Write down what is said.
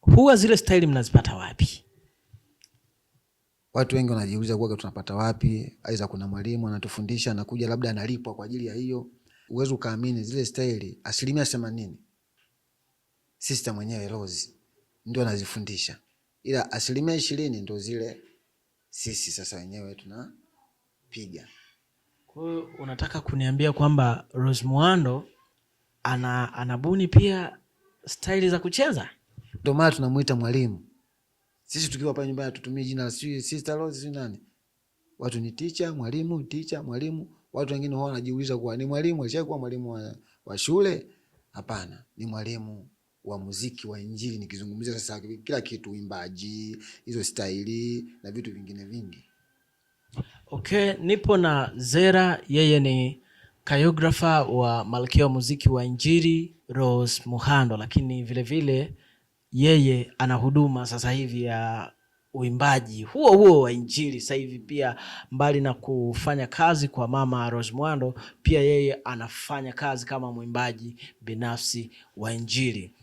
huwa zile staili mnazipata wapi? Watu wengi wanajiuliza kwa tunapata wapi? Aidha kuna mwalimu anatufundisha, anakuja labda analipwa kwa ajili ya hiyo. Uwezo kaamini zile staili 80% sister mwenyewe Rose ndio anazifundisha. Ila 20% ndio zile sisi sasa wenyewe tunapiga. Kwa hiyo unataka kuniambia kwamba Rose Muhando anabuni pia staili za kucheza? Ndio maana tunamuita mwalimu. Sisi tukiwa pale nyumbani tutumie jina la Sister Rose si nani? Watu ni teacher, mwalimu. Watu wengine wao wanajiuliza kwa ni mwalimu, alishakuwa mwalimu wa shule? Hapana, ni mwalimu wa muziki wa Injili. Nikizungumzia sasa kila kitu, uimbaji, hizo staili na vitu vingine vingi. Okay, nipo na Zera, yeye ni choreographer wa Malkia wa muziki wa Injili Rose Muhando, lakini vile vile yeye ana huduma sasa hivi ya uimbaji huo wa Injili. Sasa hivi pia mbali na kufanya kazi kwa mama Rose Muhando, pia yeye anafanya kazi kama mwimbaji binafsi wa Injili.